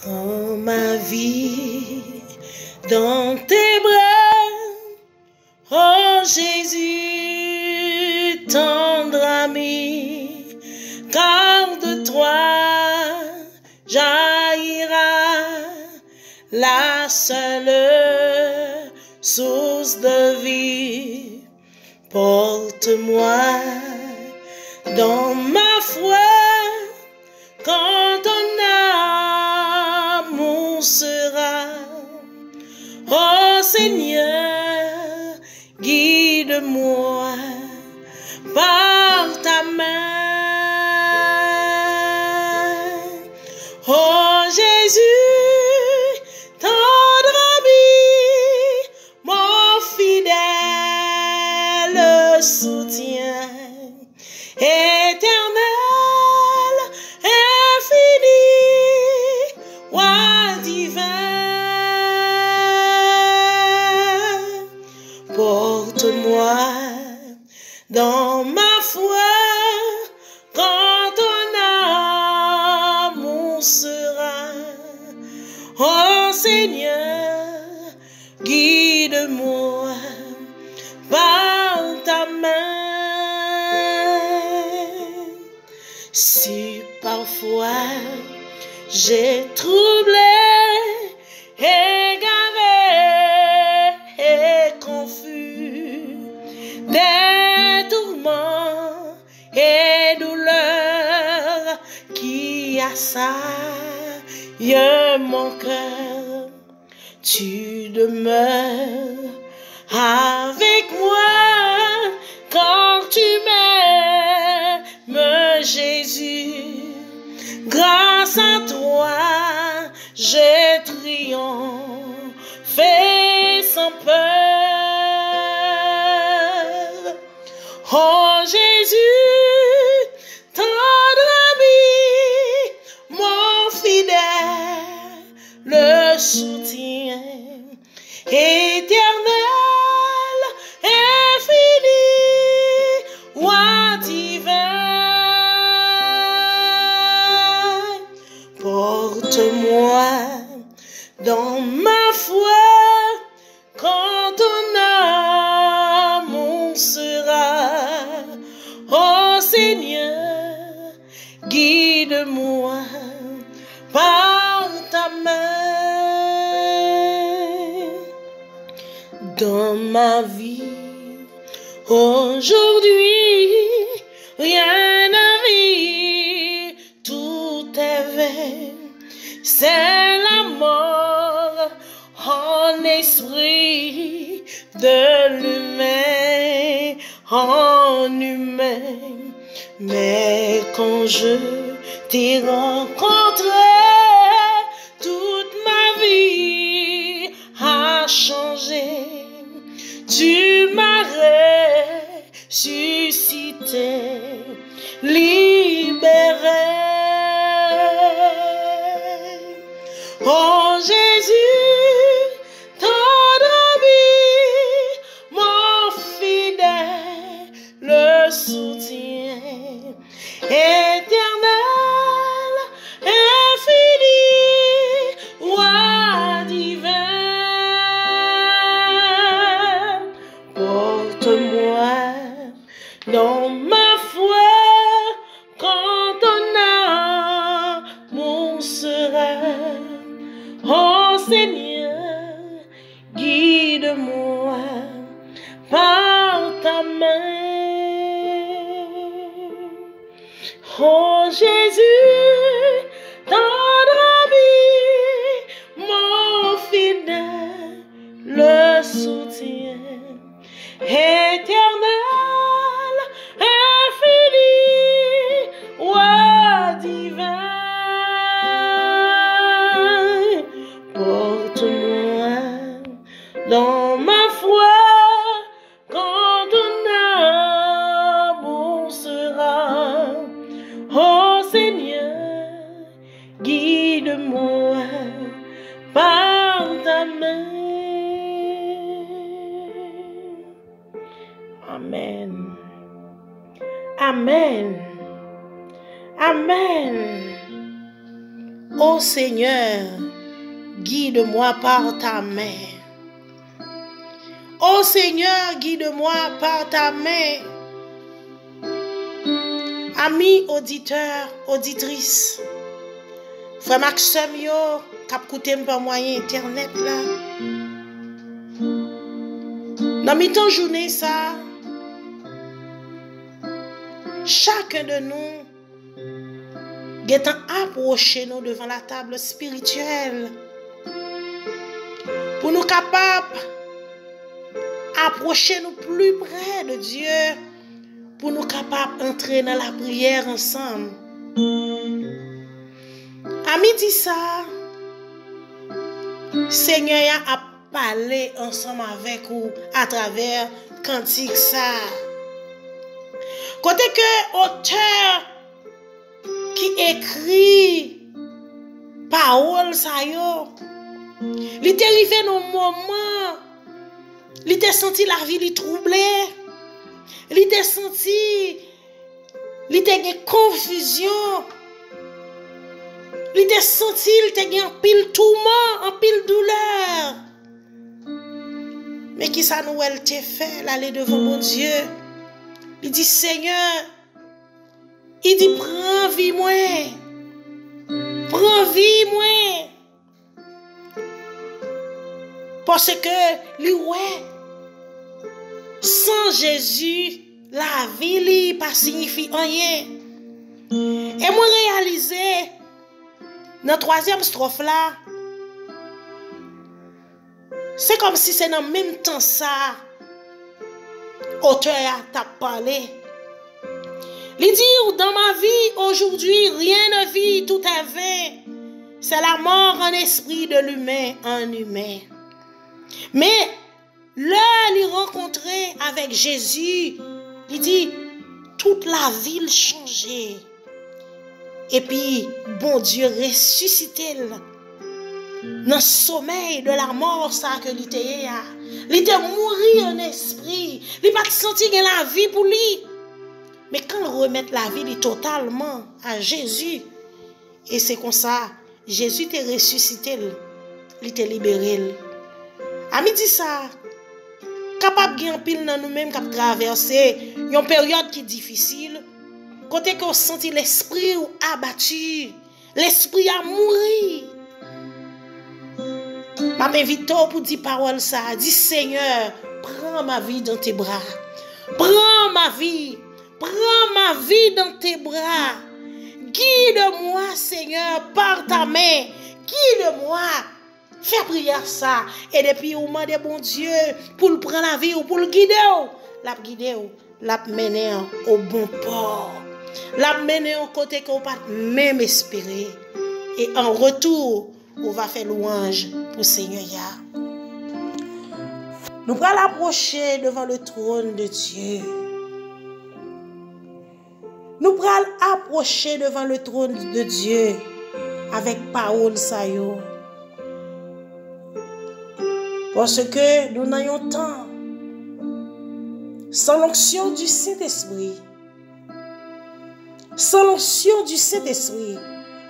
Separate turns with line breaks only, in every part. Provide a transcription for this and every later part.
Prends ma vie dans tes bras, oh Jésus, tendre ami, car de toi jaillira la seule source de vie. Porte-moi dans ma foi quand ton amour sera. Oh Seigneur, guide-moi par ta main. Oh Jésus, tendre ami, mon fidèle soutien, éternel, infini, roi divin. Porte-moi dans ma foi quand ton amour sera. Oh Seigneur, guide-moi par ta main. Si parfois j'ai troublé, égaré et confus, des tourments et douleurs qui assaillent mon cœur, tu demeures avec moi quand tu m'aimes, Jésus. Grâce à toi, j'ai triomphé sans peur. Oh Jésus, tendre ami, mon fidèle, le soutien éternel, infini, roi divin. Porte-moi dans ma foi quand ton amour sera. Oh Seigneur, guide-moi par ta main. Dans ma vie aujourd'hui, rien ne vit, tout est vain. C'est la mort en esprit de l'humain en humain. Mais quand je t'ai rencontré, toute ma vie a changé. Tu m'as ressuscité, libéré. Oh Jésus, tendre ami, mon fidèle, le soutien éternel, infini, roi divin. Porte-moi dans ma foi quand ton amour sera. Oh Seigneur, guide-moi par ta main. Oh Jésus, tendre ami, mon fidèle, le soutien éternel, infini, roi divin. Porte-moi dans ma foi quand ton amour sera. Oh Seigneur, guide-moi par ta main. Amen. Amen. Amen. Ô Seigneur, guide-moi par ta main. Ô Seigneur, guide-moi par ta main. Amis auditeurs, auditrices, frère Maxime yo, k'ap koute par moyen internet là. Dans mi-temps journée ça, chacun de nous getan approcher nous devant la table spirituelle pour nous capables approcher nous plus près de Dieu, pour nous capables d'entrer dans la prière ensemble. À midi ça, Seigneur a parlé ensemble avec vous à travers cantique ça. Côté que auteur qui écrit parole ça yo, il était arrivé dans un moment, il était senti la vie li troublée, il était senti, il était en confusion, il était senti, il était en pile tourment, en pile douleur. Mais qui ça nous elle te fait l'aller devant mon Dieu? Il dit Seigneur, il dit prends vie moi, prends vie moi. Parce que lui ouais, sans Jésus, la vie li pas signifie rien. Et moi réaliser dans la troisième strophe là, c'est comme si c'est dans le même temps ça, auteur a parlé. Il dit dans ma vie aujourd'hui, rien ne vit, tout est vain. C'est la mort en esprit de l'humain en humain. Mais là, il rencontré avec Jésus, il dit toute la ville changeait. Et puis, bon Dieu ressuscité dans le sommeil de la mort, ça que il était mort en esprit. Il n'a pas senti qu'il a la vie pour lui. Mais quand il remet la vie totalement à Jésus, et c'est comme ça, Jésus t'est ressuscité, il t'est libéré. A midi ça, capable de pile dans nous-mêmes qui traverser une période qui est difficile, côté qu'on senti l'esprit abattu, l'esprit a mouru. Je m'invite pour dire parole ça. Dis Seigneur, prends ma vie dans tes bras. Prends ma vie dans tes bras. Guide-moi, Seigneur, par ta main. Guide-moi. Fais prière ça. Et depuis, au moment de bon Dieu, pour le prendre la vie ou pour le guider, la mener au bon port. La mener au côté qu'on pas même espérer. Et en retour, on va faire louange pour Seigneur. Nous allons l'approcher devant le trône de Dieu. Nous allons approcher devant le trône de Dieu avec parole sayo. Parce que nous n'ayons temps sans l'onction du Saint-Esprit. Sans l'onction du Saint-Esprit,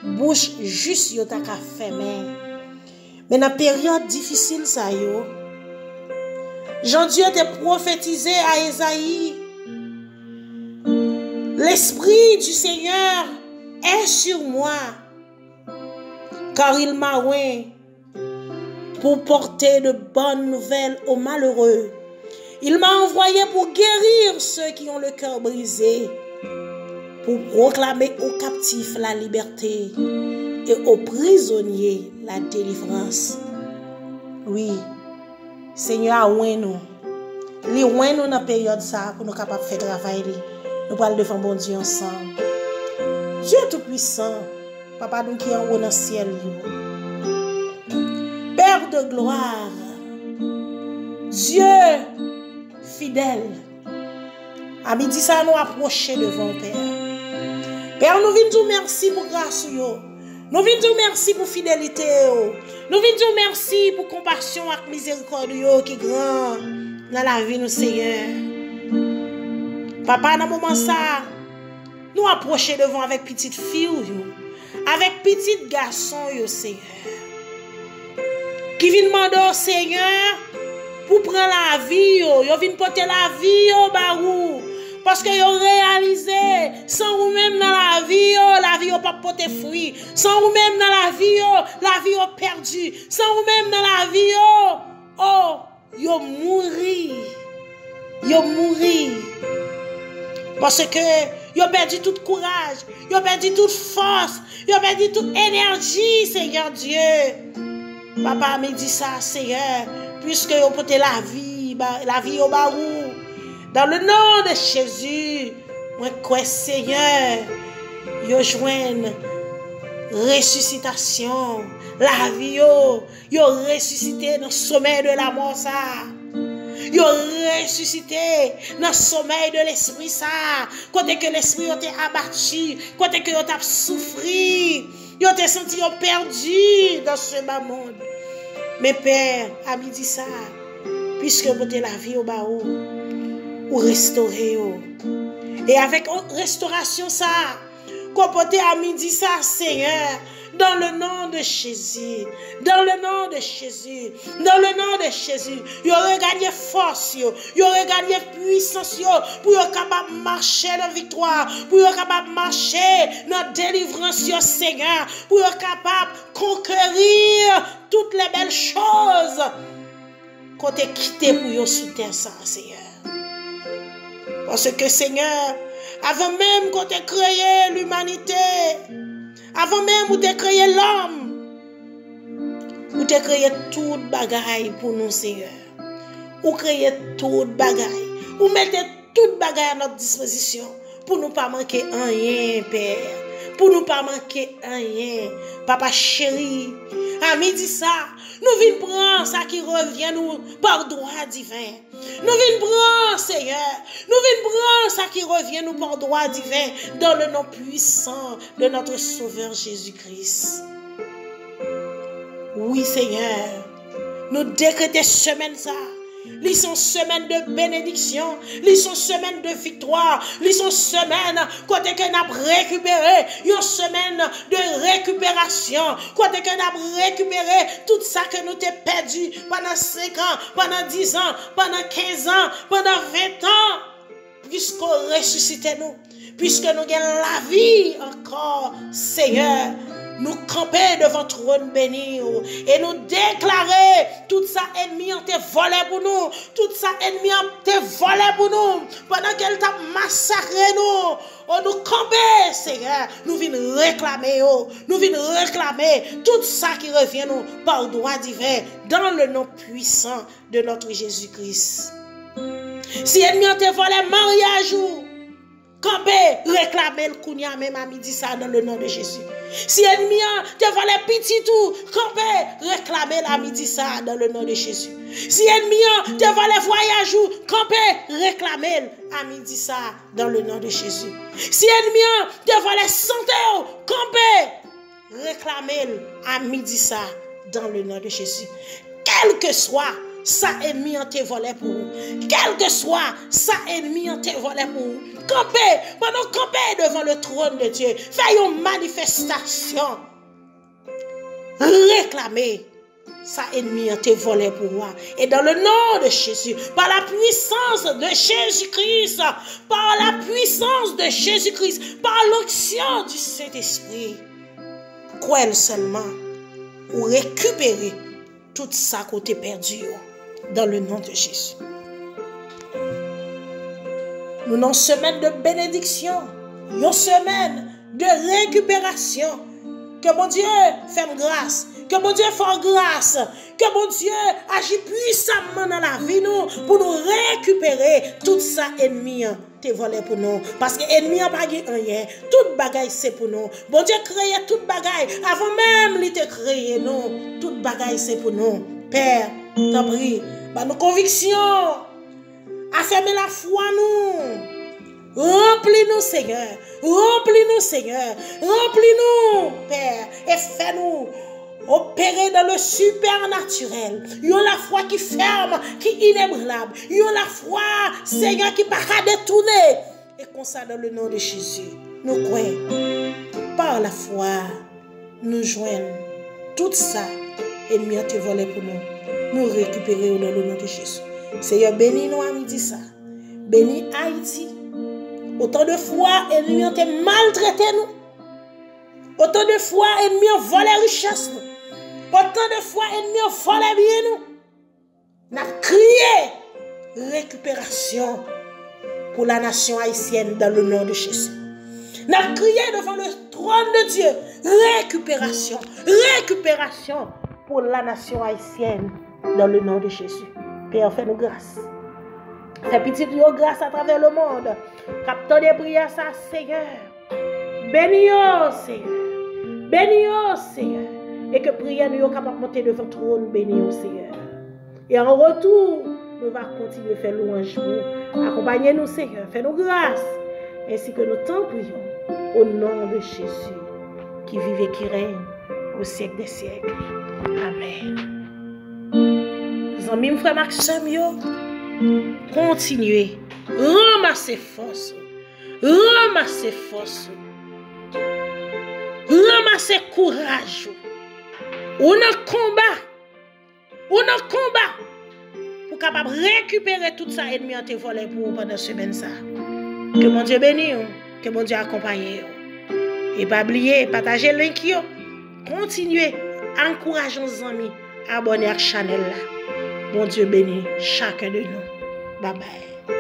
bouche juste yo ta ka fermé. Mais dans la période difficile ça yo, Jean-Dieu te prophétisé à Esaïe. L'Esprit du Seigneur est sur moi, car il m'a oint pour porter de bonnes nouvelles aux malheureux. Il m'a envoyé pour guérir ceux qui ont le cœur brisé, pour proclamer aux captifs la liberté et aux prisonniers la délivrance. Oui, Seigneur a oint nous. Il oint nous dans la période ça pour nous capables de faire travail. Nous allons devant bon Dieu ensemble. Dieu tout-puissant, Papa nous qui est en haut dans le ciel. Père de gloire, Dieu fidèle, à midi ça nous approcher devant Père. Père, nous venons dire merci pour grâce. Nous venons dire merci pour fidélité. Nous venons dire merci pour compassion et miséricorde qui est grand dans la vie de Seigneur. Papa, dans ce moment ça, nous approcher devant avec petite fille, avec petit garçon, yo Seigneur. Qui vient demander au Seigneur pour prendre la vie, yo vient porter la vie, yo barou. Parce que yo réalisé, sans vous même dans la vie yo pas porter fruit. Sans vous même dans la vie yo perdu. Sans vous même dans la vie yo mouri. Yo mouri. Parce que yo perdu tout courage, yo perdu toute force, yo perdu toute énergie, Seigneur Dieu. Papa me dit ça, Seigneur, puisque yo porté la vie au barou. Dans le nom de Jésus, moi crois Seigneur, yo joigne ressuscitation, la vie yo ressuscité dans le sommeil de la mort ça. Yo ressuscité dans le sommeil de l'esprit ça. Côté que l'esprit était abattu, côté que yo t'a souffri, yo t'es senti yo perdu dans ce bas monde. Mais Père, à midi ça, puisque vous avez la vie au bas ou restaurer. Et avec restauration ça, qu'on peut à midi ça, Seigneur, dans le nom de Jésus, dans le nom de Jésus, dans le nom de Jésus, il aurait gagné force, il aurait gagné puissance pour être capable de marcher dans la victoire, pour être capable de marcher dans la délivrance, Seigneur, pour être capable de conquérir toutes les belles choses qu'on t'a quitté pour y sous terre, Seigneur. Parce que, Seigneur, avant même qu'on t'ait créé l'humanité, avant même qu'on t'ait créé l'homme, vous t'avez créé toute bagaille pour nous, Seigneur. Vous créez toute bagaille. Vous mettez toute bagaille à notre disposition pour nous pas manquer rien, Père. Pour nous pas manquer rien. Papa chéri, à midi ça, nous venons prendre ça qui revient nous par droit divin. Nous venons prendre, Seigneur. Nous venons prendre ça qui revient nous par droit divin dans le nom puissant de notre Sauveur Jésus-Christ. Oui, Seigneur. Nous décrétons semaine ça. Ils sont semaine de bénédiction, ils sont semaine de victoire, ils sont semaine côté que nous avons récupéré, une semaine de récupération, côté que nous avons récupéré tout ça que nous avons perdu pendant 5 ans, pendant 10 ans, pendant 15 ans, pendant 20 ans, puisqu'on ressuscite nous, puisque nous avons la vie encore, Seigneur. Nous camper devant le trône béni et nous déclarer tout ça ennemi ont été volé pour nous, tout ça ennemi ont été volé pour nous, pendant qu'elle t'a massacré nous camper, Seigneur, nous venons réclamer, tout ça qui revient nous par droit divin, dans le nom puissant de notre Jésus-Christ. Si ennemi ont été volé mariage camper, réclamer le kounia même à midi ça dans le nom de Jésus. Si ennemi te volé petit tout, camper, réclamer la midi ça dans le nom de Jésus. Si ennemi te volé voyage ou camper, réclamer à midi ça dans le nom de Jésus. Si ennemi te volé santé ou camper, réclamer à midi ça dans le nom de Jésus. Quel que soit ça ennemi te volé pour vous. Quel que soit ça ennemi te volé pour vous. Campez, pendant camper devant le trône de Dieu. Faites une manifestation. Réclamez ça ennemi te volé pour vous. Et dans le nom de Jésus, par la puissance de Jésus-Christ, par la puissance de Jésus-Christ, par l'onction du Saint-Esprit, croyez seulement ou récupérer tout ça qu'on t'a perdu dans le nom de Jésus. Nous avons une semaine de bénédiction, une semaine de récupération. Que mon Dieu fasse grâce, que mon Dieu fasse grâce, que mon Dieu agit puissamment dans la vie nous pour nous récupérer tout ça ennemi te volé pour nous. Parce que ennemi n'a pas rien, toute bagaille c'est pour nous. Bon Dieu créé toute bagaille avant même il te créé nous. Toute bagaille c'est pour nous. Père, t'en prie, bah nos convictions, affermez la foi nous. Remplis-nous, Seigneur. Remplis-nous, Seigneur. Remplis-nous, Père. Et fais-nous opérer dans le supernaturel. Yon la foi qui ferme, qui est inébranlable. Yon la foi, Seigneur, qui ne peut pas détourner. Et comme ça, dans le nom de Jésus, nous croyons par la foi nous joignons tout ça, ennemi a te volé pour nous récupérer dans le nom de Jésus. Seigneur, bénis nous à midi ça. Bénis Haïti. Autant de fois, ennemi a maltraité nous. Autant de fois, ennemi a volé richesse nous. Autant de fois, ennemi a volé bien nous. N'a crié récupération pour la nation haïtienne dans le nom de Jésus. N'a crié devant le trône de Dieu récupération, récupération pour la nation haïtienne dans le nom de Jésus. Père, fais-nous grâce. Fais petit Dieu grâce à travers le monde. Capteur des prières, ça, Seigneur. Bénis-nous, Seigneur. Bénis-nous, Seigneur. Et que prière nous capable de monter devant le trône, bénis-nous, Seigneur. Et en retour, nous allons continuer à faire louange pour accompagner-nous, Seigneur. Fais-nous grâce. Ainsi que nous t'en prions au nom de Jésus qui vive et qui règne au siècle des siècles. Amen. Amis, frère Maxime, continuez. Ramassez force. Ramassez force. Ramassez courage. On a combat. On a combat. Pour capable récupérer tout ça ennemi en te volé pour pendant semaine ça. Que mon Dieu bénisse. Que mon Dieu accompagne. Et pas oublier, partager le link. Continuez. Encourageons nos amis. Abonnez à la chaîne là. Bon Dieu bénisse chacun de nous. Bye bye.